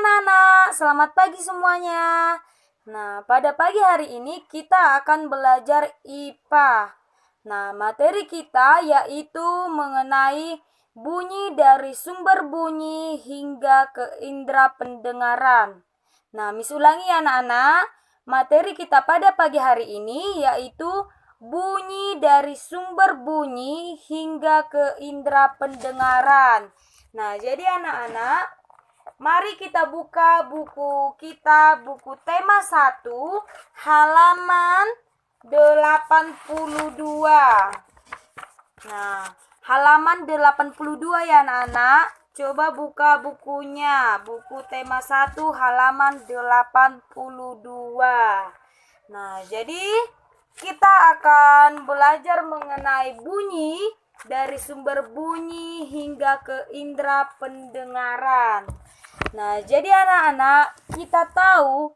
anak-anak, selamat pagi semuanya. Nah, pada pagi hari ini kita akan belajar IPA. Nah, materi kita yaitu mengenai bunyi dari sumber bunyi hingga ke indera pendengaran. Nah, Miss ulangi ya anak-anak. Materi kita pada pagi hari ini yaitu bunyi dari sumber bunyi hingga ke indera pendengaran. Nah, jadi anak-anak, mari kita buka buku kita, buku tema 1, halaman 82. Nah, halaman 82 ya anak-anak. Coba buka bukunya, buku tema 1 halaman 82. Nah, jadi kita akan belajar mengenai bunyi dari sumber bunyi hingga ke indera pendengaran. Nah, jadi anak-anak, kita tahu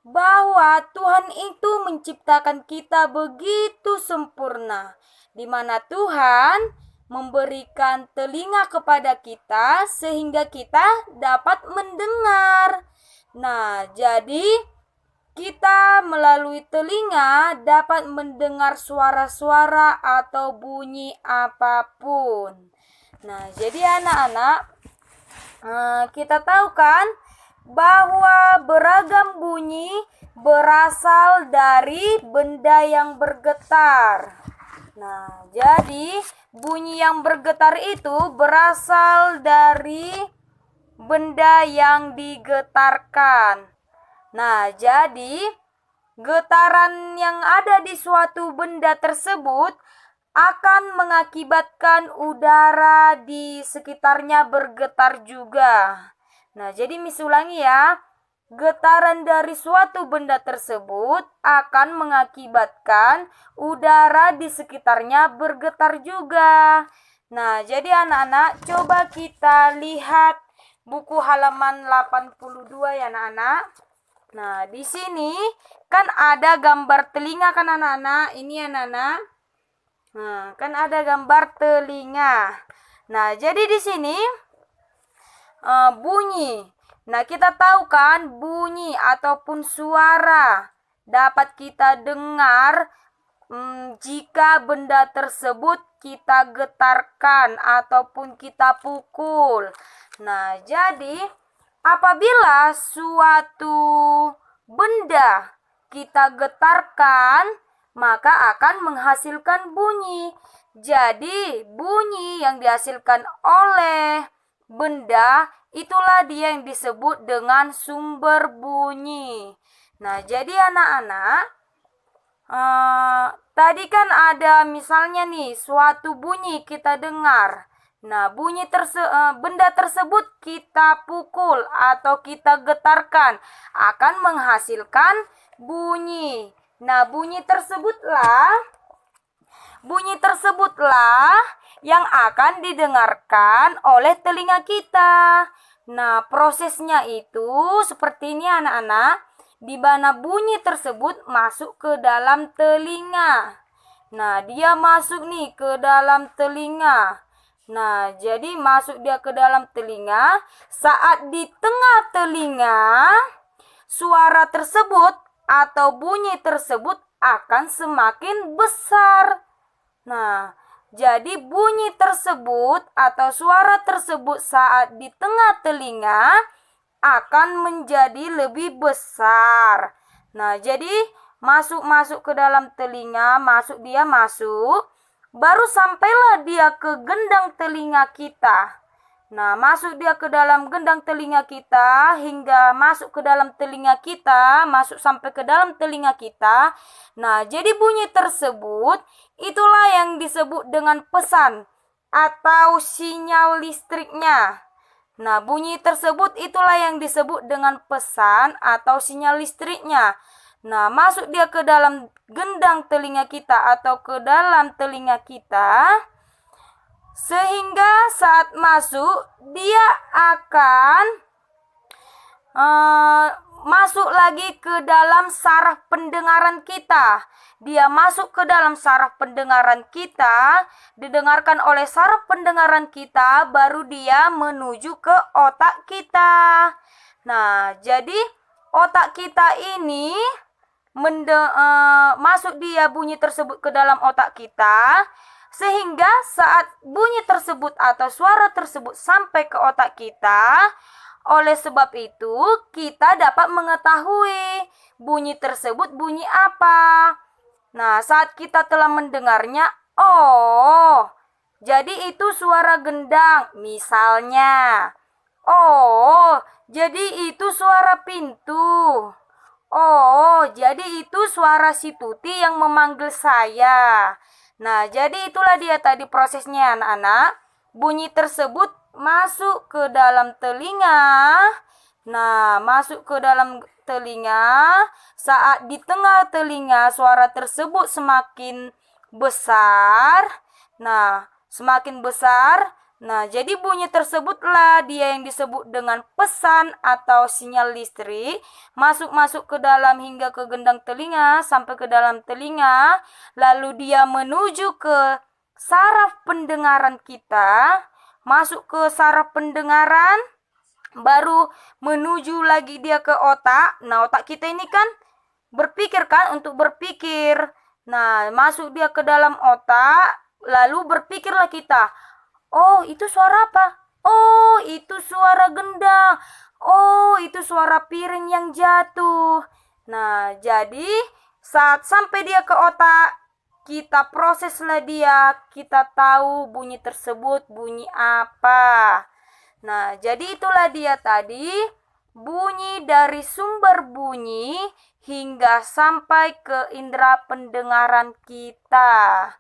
bahwa Tuhan itu menciptakan kita begitu sempurna, di mana Tuhan memberikan telinga kepada kita sehingga kita dapat mendengar. Nah, jadi kita melalui telinga dapat mendengar suara-suara atau bunyi apapun. Nah, jadi anak-anak, kita tahu kan bahwa beragam bunyi berasal dari benda yang bergetar. Nah, jadi bunyi yang bergetar itu berasal dari benda yang digetarkan. Nah, jadi getaran yang ada di suatu benda tersebut akan mengakibatkan udara di sekitarnya bergetar juga. Nah, jadi Miss ulangi ya. Getaran dari suatu benda tersebut akan mengakibatkan udara di sekitarnya bergetar juga. Nah, jadi anak-anak, coba kita lihat buku halaman 82 ya anak-anak. Nah, di sini kan ada gambar telinga kan anak-anak? Ini anak-anak. Nah, kan ada gambar telinga. Nah, jadi di sini bunyi. Nah, kita tahu kan bunyi ataupun suara dapat kita dengar jika benda tersebut kita getarkan ataupun kita pukul. Nah, jadi apabila suatu benda kita getarkan, maka akan menghasilkan bunyi. Jadi, bunyi yang dihasilkan oleh benda itulah dia yang disebut dengan sumber bunyi. Nah, jadi anak-anak, tadi kan ada misalnya nih suatu bunyi kita dengar. Nah, benda tersebut kita pukul atau kita getarkan akan menghasilkan bunyi. Nah, bunyi tersebutlah yang akan didengarkan oleh telinga kita. Nah, prosesnya itu seperti ini anak-anak, di mana bunyi tersebut masuk ke dalam telinga. Nah, dia masuk nih ke dalam telinga. Nah, jadi masuk dia ke dalam telinga. Saat di tengah telinga, suara tersebut atau bunyi tersebut akan semakin besar. Nah, jadi bunyi tersebut atau suara tersebut saat di tengah telinga akan menjadi lebih besar. Nah, jadi masuk ke dalam telinga, masuk, baru sampailah dia ke gendang telinga kita. Nah, masuk dia ke dalam gendang telinga kita hingga masuk ke dalam telinga kita, masuk sampai ke dalam telinga kita. Nah, jadi bunyi tersebut itulah yang disebut dengan pesan atau sinyal listriknya. Nah, bunyi tersebut itulah yang disebut dengan pesan atau sinyal listriknya. Nah, masuk dia ke dalam gendang telinga kita atau ke dalam telinga kita. Sehingga saat masuk, dia akan masuk lagi ke dalam saraf pendengaran kita. Dia masuk ke dalam saraf pendengaran kita, didengarkan oleh saraf pendengaran kita, baru dia menuju ke otak kita. Nah, jadi otak kita ini masuk dia bunyi tersebut ke dalam otak kita, sehingga saat bunyi tersebut atau suara tersebut sampai ke otak kita, oleh sebab itu kita dapat mengetahui bunyi tersebut bunyi apa. Nah, saat kita telah mendengarnya, oh, jadi itu suara gendang misalnya. Oh, jadi itu suara pintu. Oh, jadi itu suara si Tuti yang memanggil saya. Nah, jadi itulah dia tadi prosesnya anak-anak. Bunyi tersebut masuk ke dalam telinga. Nah, masuk ke dalam telinga. Saat di tengah telinga suara tersebut semakin besar. Nah, semakin besar. Nah, jadi bunyi tersebutlah dia yang disebut dengan pesan atau sinyal listrik masuk ke dalam hingga ke gendang telinga sampai ke dalam telinga, lalu dia menuju ke saraf pendengaran kita, masuk ke saraf pendengaran, baru menuju lagi dia ke otak. Nah, otak kita ini kan berpikir kan, untuk berpikir. Nah, masuk dia ke dalam otak, lalu berpikirlah kita. Oh, itu suara apa? Oh, itu suara gendang. Oh, itu suara piring yang jatuh. Nah, jadi saat sampai dia ke otak, kita proseslah dia, kita tahu bunyi tersebut bunyi apa. Nah, jadi itulah dia tadi, bunyi dari sumber bunyi hingga sampai ke indera pendengaran kita.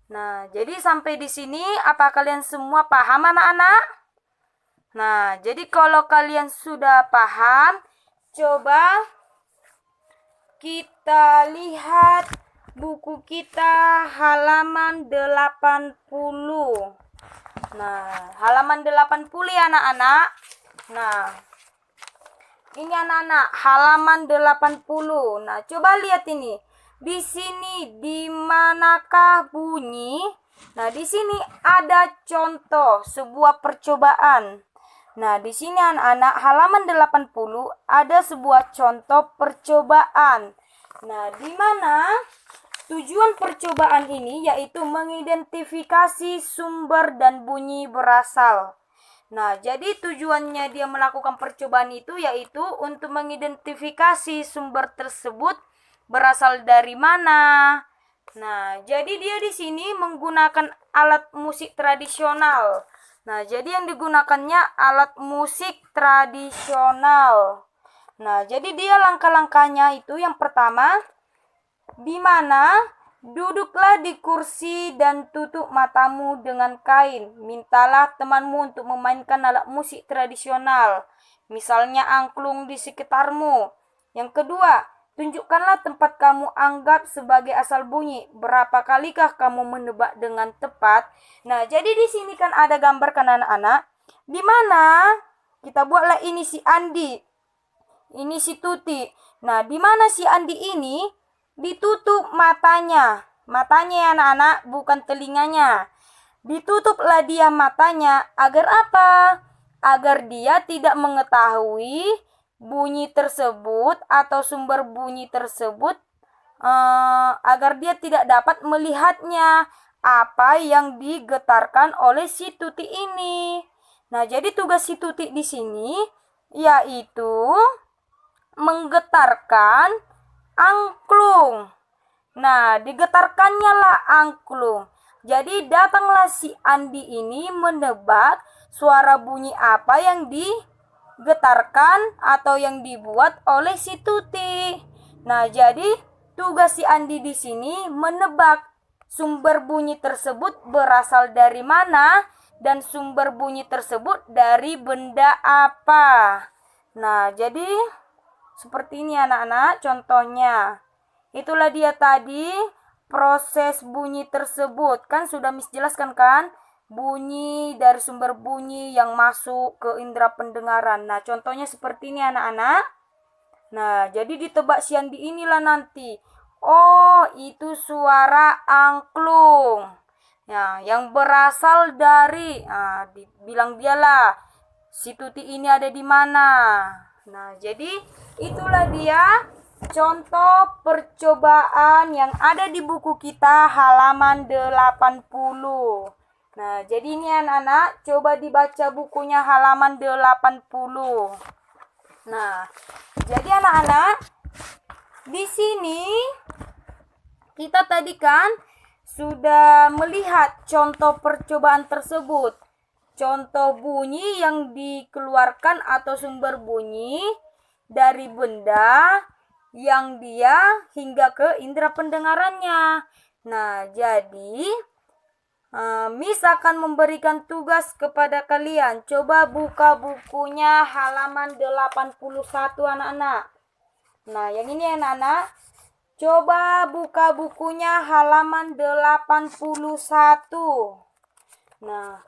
Nah, jadi sampai di sini apa kalian semua paham anak-anak? Nah, jadi kalau kalian sudah paham, coba kita lihat buku kita halaman 80. Nah, halaman 80 ya anak-anak. Nah, ini anak-anak halaman 80. Nah, coba lihat ini. Di sini di manakah bunyi? Nah, di sini ada contoh sebuah percobaan. Nah, di sini anak-anak halaman 80 ada sebuah contoh percobaan. Nah, di mana tujuan percobaan ini yaitu mengidentifikasi sumber dan bunyi berasal. Nah, jadi tujuannya dia melakukan percobaan itu yaitu untuk mengidentifikasi sumber tersebut berasal dari mana. Nah, jadi dia di sini menggunakan alat musik tradisional. Nah, jadi yang digunakannya alat musik tradisional. Nah, jadi dia langkah-langkahnya itu yang pertama, di mana duduklah di kursi dan tutup matamu dengan kain. Mintalah temanmu untuk memainkan alat musik tradisional, misalnya angklung di sekitarmu. Yang kedua, tunjukkanlah tempat kamu anggap sebagai asal bunyi. Berapa kalikah kamu menebak dengan tepat? Nah, jadi di sini kan ada gambar kan anak-anak, di mana kita buatlah ini si Andi, ini si Tuti. Nah, di mana si Andi ini ditutup matanya. Matanya ya anak-anak, bukan telinganya. Ditutuplah dia matanya agar apa? Agar dia tidak mengetahui bunyi tersebut atau sumber bunyi tersebut, agar dia tidak dapat melihatnya apa yang digetarkan oleh si Tuti ini. Nah, jadi tugas si Tuti di sini yaitu menggetarkan angklung. Nah, digetarkannya lah angklung. Jadi datanglah si Andi ini menebak suara bunyi apa yang digetarkan atau yang dibuat oleh si Tuti. Nah, jadi tugas si Andi di sini menebak sumber bunyi tersebut berasal dari mana dan sumber bunyi tersebut dari benda apa. Nah, jadi seperti ini anak-anak contohnya. Itulah dia tadi proses bunyi tersebut. Kan sudah Miss jelaskan kan? Bunyi dari sumber bunyi yang masuk ke indera pendengaran. Nah, contohnya seperti ini anak-anak. Nah, jadi ditebak si Andi inilah nanti. Oh, itu suara angklung. Nah, yang berasal dari, bilang dialah si Tuti ini ada di mana. Nah, jadi itulah dia contoh percobaan yang ada di buku kita halaman 80. Nah, jadi ini anak-anak, coba dibaca bukunya halaman 80. Nah, jadi anak-anak, di sini kita tadi kan sudah melihat contoh percobaan tersebut. Contoh bunyi yang dikeluarkan atau sumber bunyi dari benda yang dia hingga ke indera pendengarannya. Nah, jadi Miss akan memberikan tugas kepada kalian. Coba buka bukunya halaman 81 anak-anak. Nah, yang ini anak-anak. Coba buka bukunya halaman 81. Nah,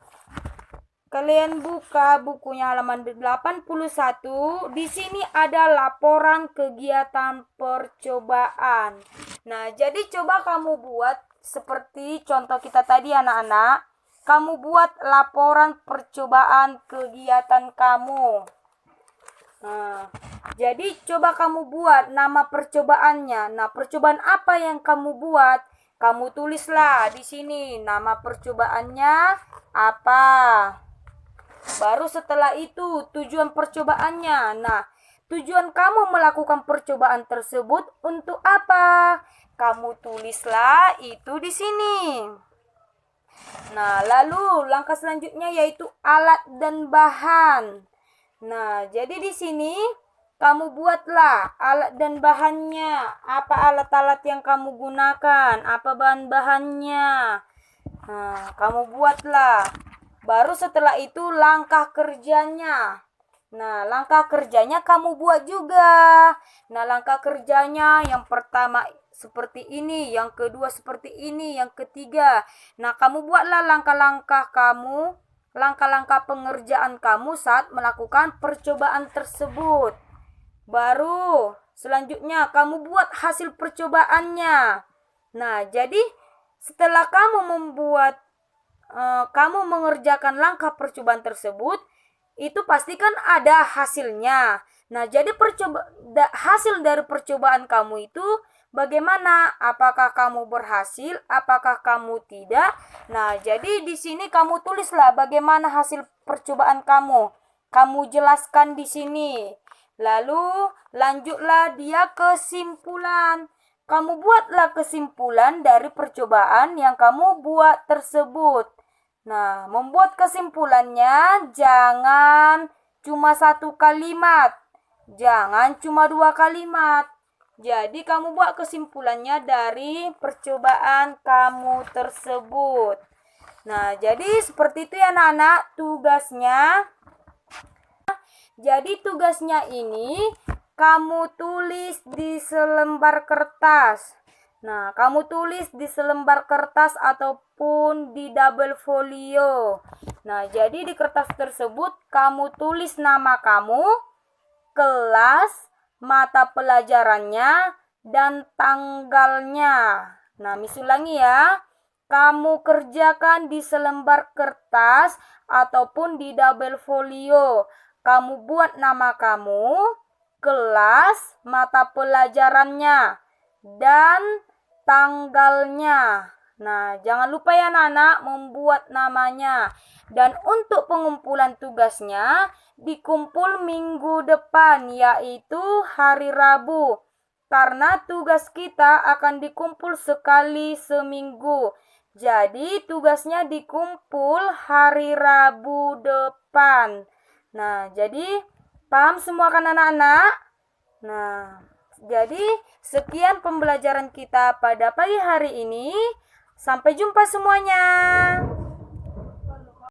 kalian buka bukunya halaman 81. Di sini ada laporan kegiatan percobaan. Nah, jadi coba kamu buat seperti contoh kita tadi anak-anak. Kamu buat laporan percobaan kegiatan kamu. Nah, jadi coba kamu buat nama percobaannya. Nah, percobaan apa yang kamu buat? Kamu tulislah di sini nama percobaannya apa. Baru setelah itu tujuan percobaannya. Nah, tujuan kamu melakukan percobaan tersebut untuk apa? Kamu tulislah itu di sini. Nah, lalu langkah selanjutnya yaitu alat dan bahan. Nah, jadi di sini kamu buatlah alat dan bahannya. Apa alat-alat yang kamu gunakan? Apa bahan-bahannya? Nah, kamu buatlah. Baru setelah itu langkah kerjanya. Nah, langkah kerjanya kamu buat juga. Nah, langkah kerjanya yang pertama seperti ini, yang kedua seperti ini, yang ketiga. Nah, kamu buatlah langkah-langkah kamu, langkah-langkah pengerjaan kamu saat melakukan percobaan tersebut. Baru selanjutnya kamu buat hasil percobaannya. Nah, jadi setelah kamu mengerjakan langkah percobaan tersebut, itu pastikan ada hasilnya. Nah, jadi hasil dari percobaan kamu itu bagaimana? Apakah kamu berhasil? Apakah kamu tidak? Nah, jadi di sini kamu tulislah bagaimana hasil percobaan kamu. Kamu jelaskan di sini. Lalu lanjutlah dia kesimpulan. Kamu buatlah kesimpulan dari percobaan yang kamu buat tersebut. Nah, membuat kesimpulannya jangan cuma satu kalimat. Jangan cuma dua kalimat. Jadi kamu buat kesimpulannya dari percobaan kamu tersebut. Nah, jadi seperti itu ya anak-anak tugasnya. Jadi tugasnya ini kamu tulis di selembar kertas. Nah, kamu tulis di selembar kertas ataupun di double folio. Nah, jadi di kertas tersebut kamu tulis nama kamu, kelas, mata pelajarannya, dan tanggalnya. Nah, Miss ulangi ya. Kamu kerjakan di selembar kertas ataupun di double folio. Kamu buat nama kamu, kelas, mata pelajarannya, dan tanggalnya. Nah, jangan lupa ya anak-anak membuat namanya. Dan untuk pengumpulan tugasnya dikumpul minggu depan, yaitu hari Rabu. Karena tugas kita akan dikumpul sekali seminggu. Jadi tugasnya dikumpul hari Rabu depan. Nah, jadi paham semua kan anak-anak? Nah, jadi sekian pembelajaran kita pada pagi hari ini. Sampai jumpa semuanya.